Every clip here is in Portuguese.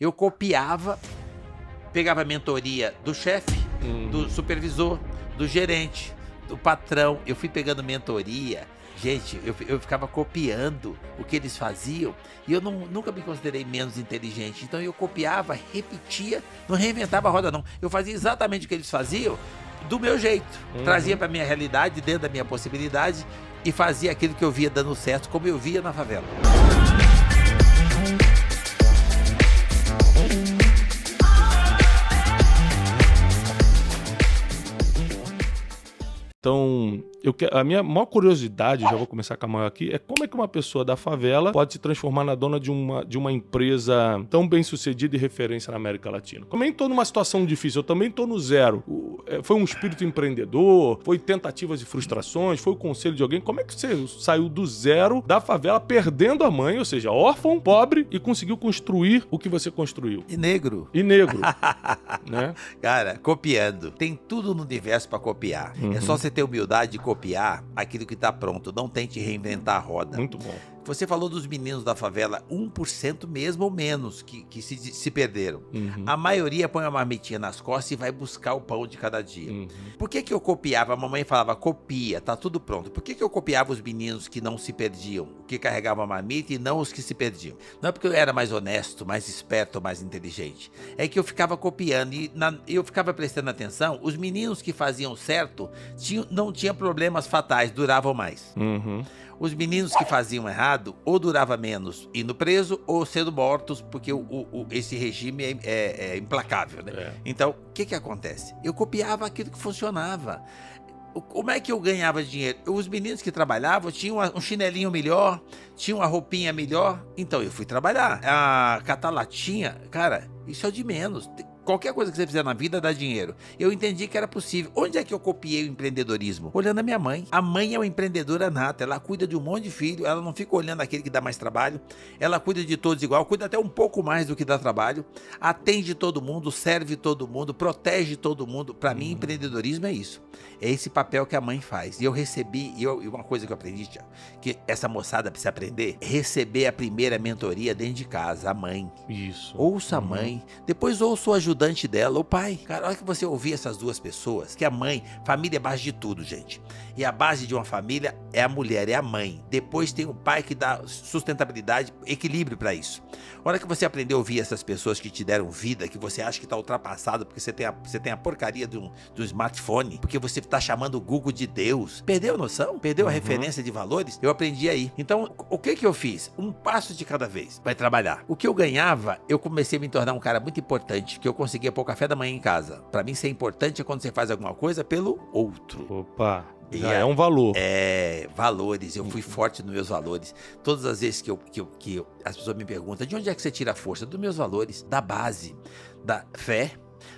Eu copiava, pegava a mentoria do chefe, do supervisor, do gerente, do patrão. Eu fui pegando mentoria. Gente, eu ficava copiando o que eles faziam e eu nunca me considerei menos inteligente. Então eu copiava, repetia, não reinventava a roda não. Eu fazia exatamente o que eles faziam do meu jeito. Trazia para minha realidade, dentro da minha possibilidade e fazia aquilo que eu via dando certo, como eu via na favela. Então, a minha maior curiosidade, já vou começar com a maior aqui, é como é que uma pessoa da favela pode se transformar na dona de uma empresa tão bem sucedida e referência na América Latina. Também estou numa situação difícil, eu também estou no zero. Foi um espírito empreendedor, foi tentativas e frustrações, foi o conselho de alguém. Como é que você saiu do zero da favela perdendo a mãe, ou seja, órfão, pobre, e conseguiu construir o que você construiu? E negro. E negro, né? Cara, copiando. Tem tudo no universo para copiar. É só você ter humildade de copiar aquilo que tá pronto. Não tente reinventar a roda. Muito bom. Você falou dos meninos da favela, 1% mesmo ou menos que se perderam. A maioria põe uma marmitinha nas costas e vai buscar o pão de cada dia. Por que eu copiava? A mamãe falava, copia, tá tudo pronto. Por que eu copiava os meninos que não se perdiam, que carregavam a marmita e não os que se perdiam? Não é porque eu era mais honesto, mais esperto, mais inteligente. É que eu ficava copiando e eu ficava prestando atenção. Os meninos que faziam certo não tinham problemas fatais, duravam mais. Os meninos que faziam errado, ou durava menos indo preso, ou sendo mortos, porque esse regime é implacável, né? Então, o que acontece? Eu copiava aquilo que funcionava. Como é que eu ganhava dinheiro? Os meninos que trabalhavam tinham um chinelinho melhor, tinham uma roupinha melhor, então eu fui trabalhar. A catar latinha, cara, isso é o de menos. Qualquer coisa que você fizer na vida dá dinheiro. Eu entendi que era possível. Onde é que eu copiei o empreendedorismo? Olhando a minha mãe. A mãe é uma empreendedora nata. Ela cuida de um monte de filho. Ela não fica olhando aquele que dá mais trabalho. Ela cuida de todos igual. Cuida até um pouco mais do que dá trabalho. Atende todo mundo. Serve todo mundo. Protege todo mundo. Para mim, empreendedorismo é isso. É esse papel que a mãe faz. E eu recebi... E uma coisa que eu aprendi, Thiago, que essa moçada precisa aprender. Receber a primeira mentoria dentro de casa. A mãe. Isso. Ouça a mãe. Depois ouça o ajudante dela, o pai. Cara, olha que você ouvir essas duas pessoas, que a mãe, família é base de tudo, gente. E a base de uma família é a mulher, é a mãe. Depois tem o pai que dá sustentabilidade, equilíbrio pra isso. Olha que você aprender a ouvir essas pessoas que te deram vida, que você acha que tá ultrapassado porque você tem a porcaria do smartphone, porque você tá chamando o Google de Deus. Perdeu a noção? Perdeu a referência de valores? Eu aprendi aí. Então, o que eu fiz? Um passo de cada vez. Vai trabalhar. O que eu ganhava, eu comecei a me tornar um cara muito importante, que eu conseguia pôr café da manhã em casa. Pra mim, ser importante é quando você faz alguma coisa pelo outro. Opa, já é um valor. É, valores. Eu fui forte nos meus valores. Todas as vezes que as pessoas me perguntam, de onde é que você tira a força? Dos meus valores, da base, da fé,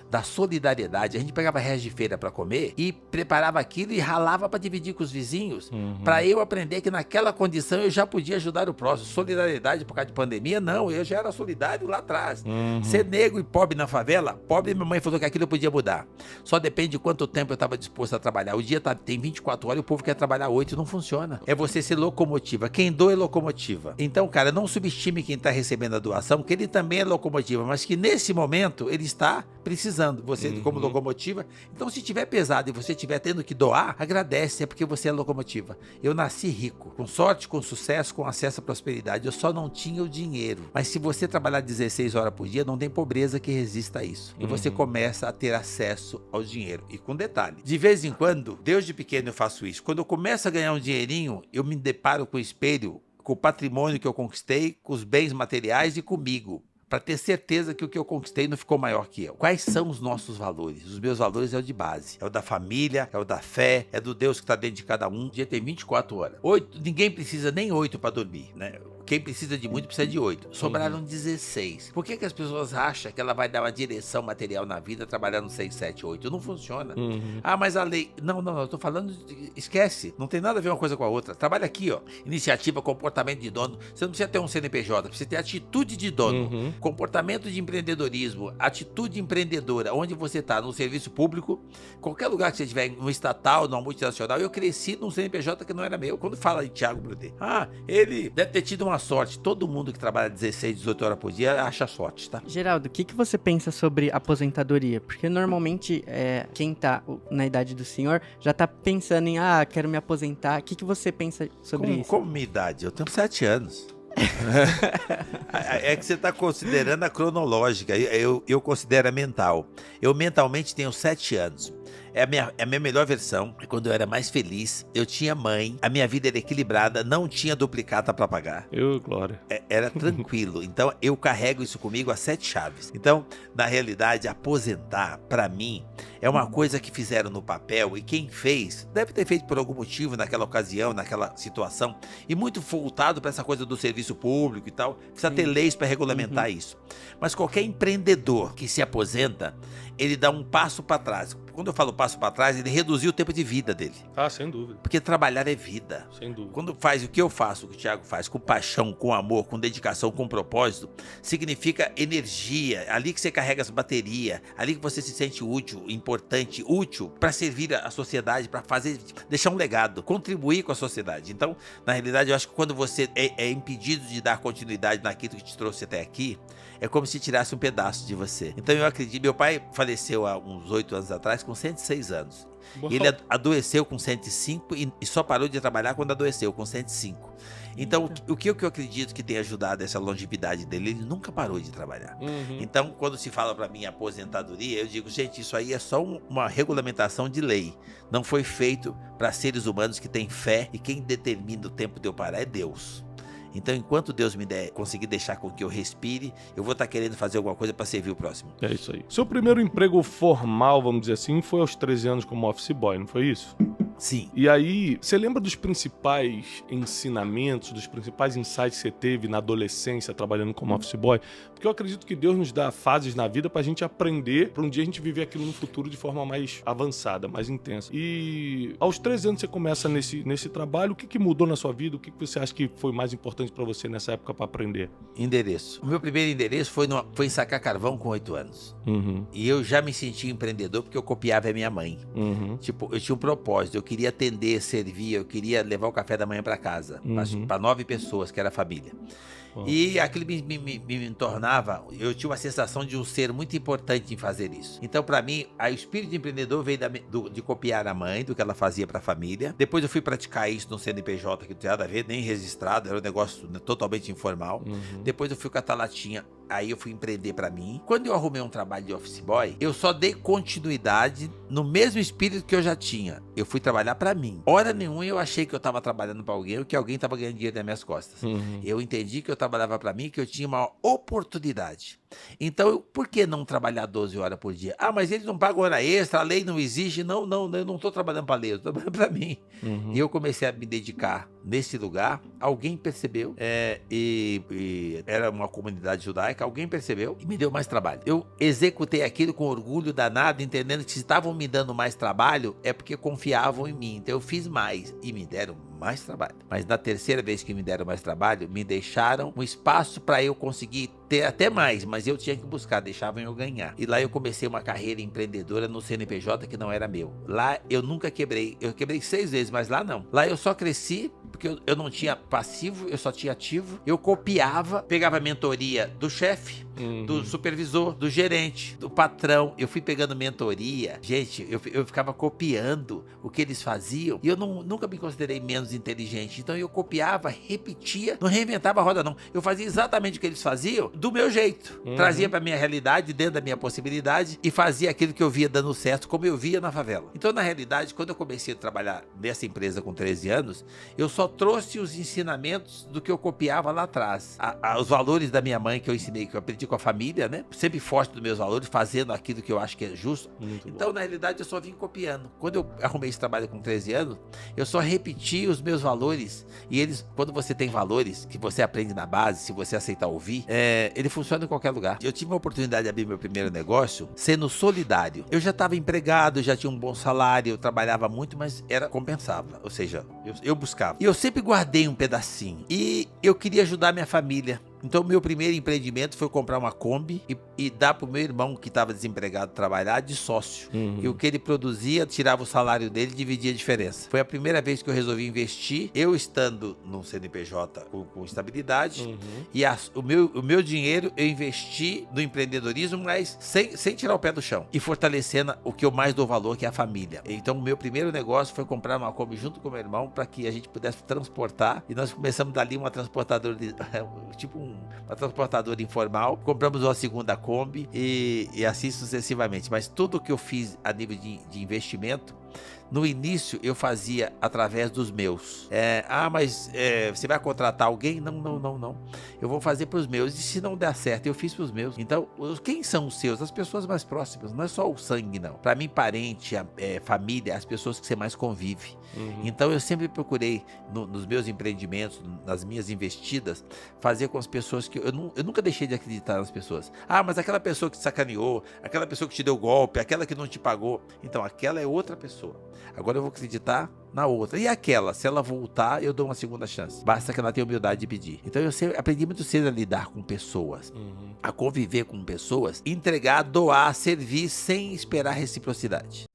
da solidariedade. A gente pegava resto de feira para comer e preparava aquilo e ralava para dividir com os vizinhos, para eu aprender que naquela condição eu já podia ajudar o próximo. Solidariedade por causa de pandemia, não, eu já era solidário lá atrás. Ser negro e pobre na favela, pobre, minha mãe falou que aquilo eu podia mudar. Só depende de quanto tempo eu estava disposto a trabalhar. O dia tem 24 horas e o povo quer trabalhar 8 e não funciona. É você ser locomotiva. Quem doa é locomotiva. Então, cara, não subestime quem está recebendo a doação, que ele também é locomotiva, mas que nesse momento ele está precisando. Você como locomotiva. Então, se tiver pesado e você estiver tendo que doar, agradece, é porque você é locomotiva. Eu nasci rico, com sorte, com sucesso, com acesso à prosperidade. Eu só não tinha o dinheiro. Mas se você trabalhar 16 horas por dia, não tem pobreza que resista a isso. E você começa a ter acesso ao dinheiro. E com detalhe, de vez em quando, desde pequeno eu faço isso. Quando eu começo a ganhar um dinheirinho, eu me deparo com o espelho, com o patrimônio que eu conquistei, com os bens materiais e comigo, para ter certeza que o que eu conquistei não ficou maior que eu. Quais são os nossos valores? Os meus valores é o de base. É o da família, é o da fé, é do Deus que está dentro de cada um. O dia tem 24 horas. 8, ninguém precisa nem 8 para dormir, né? Quem precisa de muito precisa de 8. Sobraram 16. Por que as pessoas acham que ela vai dar uma direção material na vida trabalhando 6, 7, 8? Não funciona. Ah, mas a lei... Não, eu tô falando... Esquece. Não tem nada a ver uma coisa com a outra. Trabalha aqui, ó. Iniciativa, comportamento de dono. Você não precisa ter um CNPJ, precisa ter atitude de dono. Comportamento de empreendedorismo, atitude empreendedora. Onde você tá? No serviço público, qualquer lugar que você estiver, no estatal, numa multinacional. Eu cresci num CNPJ que não era meu. Quando fala de Thiago Brunet, ele deve ter tido uma uma sorte. Todo mundo que trabalha 16, 18 horas por dia acha sorte, tá? Geraldo, o que você pensa sobre aposentadoria? Porque normalmente quem tá na idade do senhor já tá pensando em, quero me aposentar. O que você pensa sobre isso? Como minha idade? Eu tenho 7 anos. É que você está considerando a cronológica, eu considero a mental. Eu mentalmente tenho 7 anos. É a minha melhor versão. Quando eu era mais feliz, eu tinha mãe, a minha vida era equilibrada, não tinha duplicata para pagar. Glória. Era tranquilo. Então eu carrego isso comigo a 7 chaves. Então, na realidade, aposentar, para mim, é uma coisa que fizeram no papel e quem fez, deve ter feito por algum motivo naquela ocasião, naquela situação, e muito voltado para essa coisa do serviço público e tal. Precisa ter leis para regulamentar isso. Mas qualquer empreendedor que se aposenta, ele dá um passo para trás. Quando eu falo passo para trás, ele reduziu o tempo de vida dele. Sem dúvida. Porque trabalhar é vida. Sem dúvida. Quando faz o que eu faço, o que o Thiago faz, com paixão, com amor, com dedicação, com propósito, significa energia. Ali que você carrega as baterias, ali que você se sente útil, importante, útil para servir a sociedade, para deixar um legado, contribuir com a sociedade. Então, na realidade, eu acho que quando você é impedido de dar continuidade naquilo que te trouxe até aqui, é como se tirasse um pedaço de você. Então eu acredito, meu pai faleceu há uns 8 anos atrás, com 106 anos. Ele adoeceu com 105 e só parou de trabalhar quando adoeceu, com 105. Então, o que eu acredito que tem ajudado essa longevidade dele, ele nunca parou de trabalhar. Então, quando se fala para mim aposentadoria, eu digo, gente, isso aí é só uma regulamentação de lei. Não foi feito para seres humanos que têm fé e quem determina o tempo de eu parar é Deus. Então, enquanto Deus me conseguir deixar com que eu respire, eu vou estar querendo fazer alguma coisa para servir o próximo. É isso aí. Seu primeiro emprego formal, vamos dizer assim, foi aos 13 anos como office boy, não foi isso? Sim. E aí, você lembra dos principais ensinamentos, dos principais insights que você teve na adolescência trabalhando como office boy? Porque eu acredito que Deus nos dá fases na vida pra gente aprender, pra um dia a gente viver aquilo no futuro de forma mais avançada, mais intensa. E aos 13 anos você começa nesse trabalho, o que mudou na sua vida? O que você acha que foi mais importante pra você nessa época pra aprender? Endereço. O meu primeiro endereço foi em sacar carvão com 8 anos. E eu já me senti empreendedor porque eu copiava a minha mãe. Tipo, eu tinha um propósito, eu queria atender, servir, eu queria levar o café da manhã para casa, para 9 pessoas, que era a família. E aquilo me tornava, eu tinha uma sensação de um ser muito importante em fazer isso. Então, para mim, o espírito empreendedor veio de copiar a mãe, do que ela fazia para a família. Depois eu fui praticar isso no CNPJ, que não tinha nada a ver, nem registrado, era um negócio totalmente informal. Depois eu fui catar latinha, aí eu fui empreender para mim. Quando eu arrumei um trabalho de office boy, eu só dei continuidade no mesmo espírito que eu já tinha. Eu fui trabalhar para mim. Hora nenhuma eu achei que eu estava trabalhando para alguém ou que alguém estava ganhando dinheiro nas minhas costas. Eu entendi que eu trabalhava para mim, que eu tinha uma oportunidade. Então, por que não trabalhar 12 horas por dia? Mas eles não pagam hora extra, a lei não exige. Não, eu não estou trabalhando para a lei, eu estou trabalhando para mim. E eu comecei a me dedicar nesse lugar. Alguém percebeu, e era uma comunidade judaica, alguém percebeu e me deu mais trabalho. Eu executei aquilo com orgulho danado, entendendo que se estavam me dando mais trabalho, é porque confiavam em mim. Então eu fiz mais e me deram mais trabalho. Mas na terceira vez que me deram mais trabalho, me deixaram um espaço para eu conseguir ter até mais, mas eu tinha que buscar, deixavam eu ganhar. E lá eu comecei uma carreira empreendedora no CNPJ que não era meu. Lá eu nunca quebrei, eu quebrei 6 vezes, mas lá não. Lá eu só cresci porque eu não tinha passivo, eu só tinha ativo. Eu copiava, pegava a mentoria do chefe, do supervisor, do gerente, do patrão. Eu fui pegando mentoria. Gente, eu ficava copiando o que eles faziam e eu nunca me considerei menos inteligente. Então eu copiava, repetia, não reinventava a roda não. Eu fazia exatamente o que eles faziam do meu jeito. Trazia pra minha realidade, dentro da minha possibilidade e fazia aquilo que eu via dando certo, como eu via na favela. Então, na realidade, quando eu comecei a trabalhar nessa empresa com 13 anos, eu só trouxe os ensinamentos do que eu copiava lá atrás. Os valores da minha mãe que eu ensinei, que eu aprendi com a família, né? Sempre forte dos meus valores, fazendo aquilo que eu acho que é justo. Então, na realidade, eu só vim copiando. Quando eu arrumei esse trabalho com 13 anos, eu só repeti os meus valores. E eles, quando você tem valores que você aprende na base, se você aceitar ouvir, ele funciona em qualquer lugar. Eu tive a oportunidade de abrir meu primeiro negócio sendo solidário. Eu já estava empregado, já tinha um bom salário, eu trabalhava muito, mas compensava. Ou seja, eu buscava. E eu sempre guardei um pedacinho. E eu queria ajudar minha família. Então, meu primeiro empreendimento foi comprar uma Kombi e dar pro meu irmão, que estava desempregado, trabalhar de sócio. E o que ele produzia, tirava o salário dele e dividia a diferença. Foi a primeira vez que eu resolvi investir, eu estando no CNPJ com estabilidade, e o meu dinheiro eu investi no empreendedorismo, mas sem tirar o pé do chão. E fortalecendo o que eu mais dou valor, que é a família. Então, o meu primeiro negócio foi comprar uma Kombi junto com o meu irmão, para que a gente pudesse transportar. E nós começamos dali uma transportadora, tipo uma transportadora informal. Compramos uma segunda Kombi e assim sucessivamente. Mas tudo que eu fiz a nível de investimento, no início eu fazia através dos meus. Mas você vai contratar alguém? Não. Eu vou fazer para os meus. E se não der certo, eu fiz para os meus. Então, quem são os seus? As pessoas mais próximas. Não é só o sangue, não. Para mim, parente, família, as pessoas que você mais convive. Então, eu sempre procurei, nos meus empreendimentos, nas minhas investidas, fazer com as pessoas que... Eu nunca deixei de acreditar nas pessoas. Mas aquela pessoa que te sacaneou, aquela pessoa que te deu golpe, aquela que não te pagou. Então, aquela é outra pessoa. Agora eu vou acreditar na outra. E aquela, se ela voltar, eu dou uma segunda chance. Basta que ela tenha humildade de pedir. Então eu aprendi muito cedo a lidar com pessoas, a conviver com pessoas, entregar, doar, servir sem esperar reciprocidade.